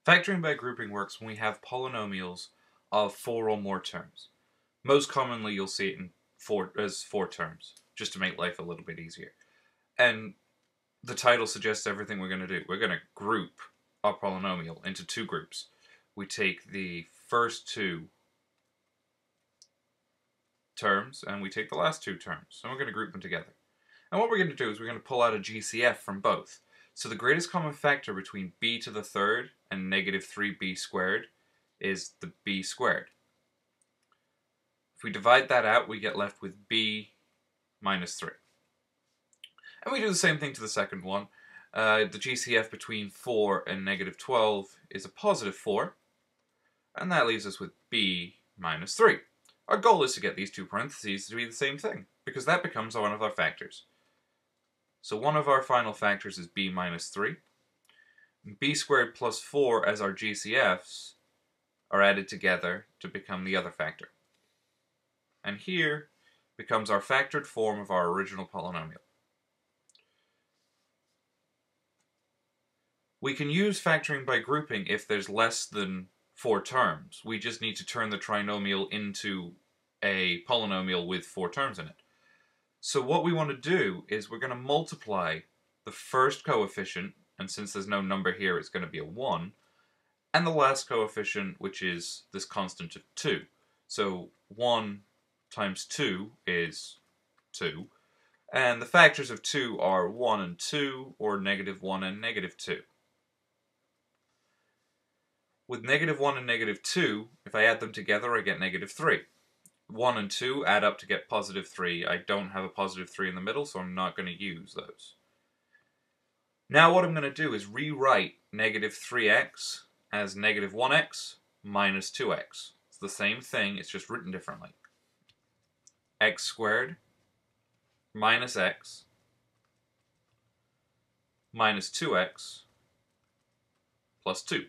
Factoring by grouping works when we have polynomials of 4 or more terms. Most commonly you'll see it as 4 terms, just to make life a little bit easier. And the title suggests everything we're going to do. We're going to group our polynomial into 2 groups. We take the first 2 terms and we take the last 2 terms, and we're going to group them together. And what we're going to do is we're going to pull out a GCF from both. So the greatest common factor between b to the third and negative 3b squared is the b squared. If we divide that out, we get left with b minus 3. And we do the same thing to the second one. The GCF between 4 and negative 12 is a positive 4, and that leaves us with b minus 3. Our goal is to get these 2 parentheses to be the same thing, because that becomes one of our factors. So one of our final factors is b minus 3. B squared plus 4 as our GCFs are added together to become the other factor. And here becomes our factored form of our original polynomial. We can use factoring by grouping if there's less than 4 terms. We just need to turn the trinomial into a polynomial with 4 terms in it. So what we want to do is we're going to multiply the first coefficient, and since there's no number here, it's going to be a 1, and the last coefficient, which is this constant of 2. So 1 times 2 is 2, and the factors of 2 are 1 and 2, or negative 1 and negative 2. With negative 1 and negative 2, if I add them together, I get negative 3. 1 and 2 add up to get positive 3. I don't have a positive 3 in the middle, so I'm not going to use those. Now what I'm going to do is rewrite negative 3x as negative 1x minus 2x. It's the same thing, it's just written differently. X squared minus x minus 2x plus 2.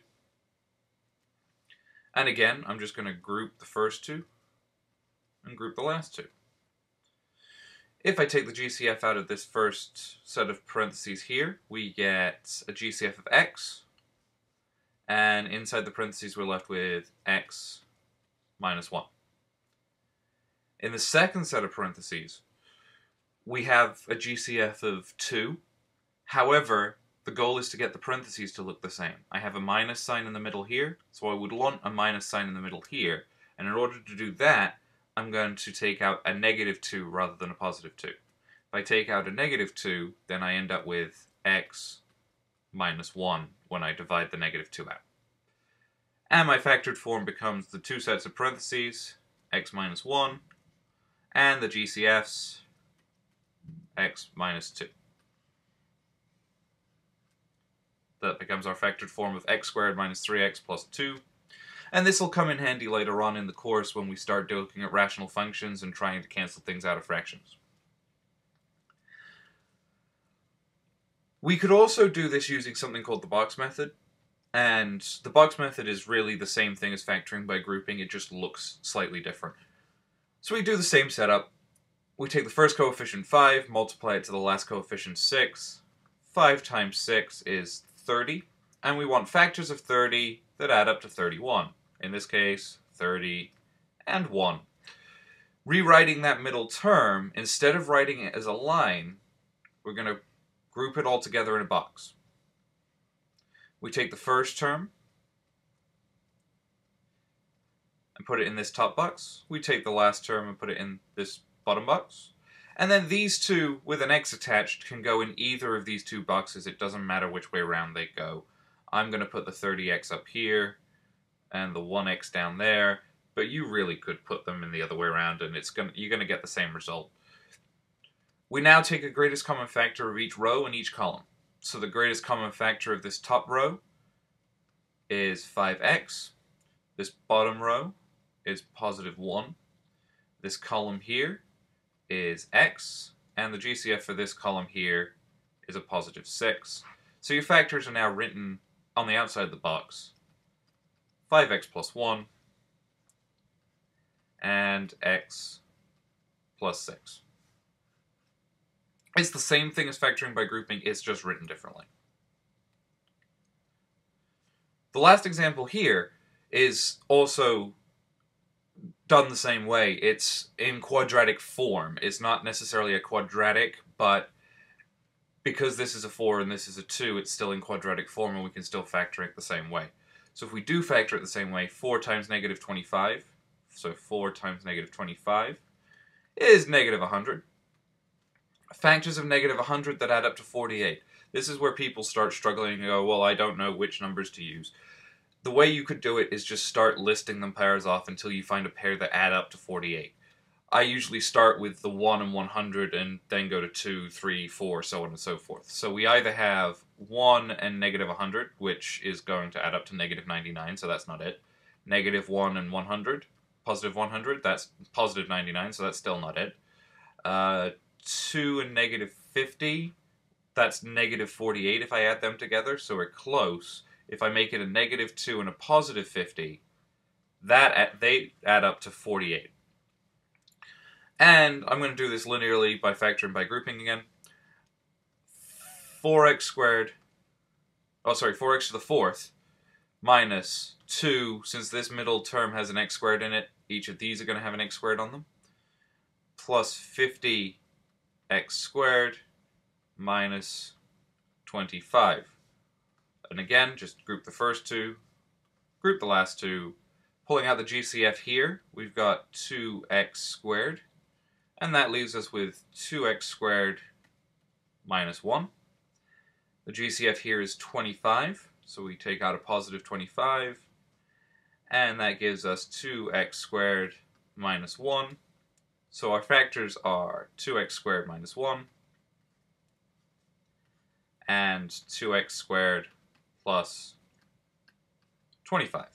And again, I'm just going to group the first 2 and group the last 2. If I take the GCF out of this first set of parentheses here, we get a GCF of x, and inside the parentheses we're left with x minus 1. In the second set of parentheses, we have a GCF of 2. However, the goal is to get the parentheses to look the same. I have a minus sign in the middle here, so I would want a minus sign in the middle here, and in order to do that, I'm going to take out a negative 2 rather than a positive 2. If I take out a negative 2, then I end up with x minus 1 when I divide the negative 2 out. And my factored form becomes the 2 sets of parentheses, x minus 1, and the GCFs, x minus 2. That becomes our factored form of x squared minus 3x plus 2. And this will come in handy later on in the course when we start looking at rational functions and trying to cancel things out of fractions. We could also do this using something called the box method. And the box method is really the same thing as factoring by grouping, it just looks slightly different. So we do the same setup. We take the first coefficient 5, multiply it to the last coefficient 6. 5 times 6 is 30. And we want factors of 30 that add up to 31. In this case, 30 and 1. Rewriting that middle term, instead of writing it as a line, we're going to group it all together in a box. We take the first term and put it in this top box. We take the last term and put it in this bottom box. And then these two, with an x attached, can go in either of these 2 boxes. It doesn't matter which way around they go. I'm going to put the 30x up here and the 1x down there, but you really could put them in the other way around and you're going to get the same result. We now take a greatest common factor of each row and each column. So the greatest common factor of this top row is 5x. This bottom row is positive 1. This column here is x, and the GCF for this column here is a positive 6. So your factors are now written on the outside of the box. 5x plus 1 and x plus 6. It's the same thing as factoring by grouping, it's just written differently. The last example here is also done the same way. It's in quadratic form. It's not necessarily a quadratic, but because this is a 4 and this is a 2, it's still in quadratic form and we can still factor it the same way. So if we do factor it the same way, 4 times negative 25, so 4 times negative 25 is negative 100. Factors of negative 100 that add up to 48. This is where people start struggling and go, well, I don't know which numbers to use. The way you could do it is just start listing them pairs off until you find a pair that add up to 48. I usually start with the 1 and 100 and then go to 2, 3, 4, so on and so forth. So we either have 1 and negative 100, which is going to add up to negative 99, so that's not it. Negative 1 and 100, positive 100, that's positive 99, so that's still not it. 2 and negative 50, that's negative 48 if I add them together, so we're close. If I make it a negative 2 and a positive 50, they add up to 48. And I'm going to do this linearly by factoring by grouping again. 4x squared, 4x to the 4th, minus 2, since this middle term has an x squared in it, each of these are going to have an x squared on them, plus 50x squared minus 25. And again, just group the first two, group the last two. Pulling out the GCF here, we've got 2x squared, and that leaves us with 2x squared minus 1. The GCF here is 25, so we take out a positive 25, and that gives us 2x squared minus 1. So our factors are 2x squared minus 1 and 2x squared plus 25.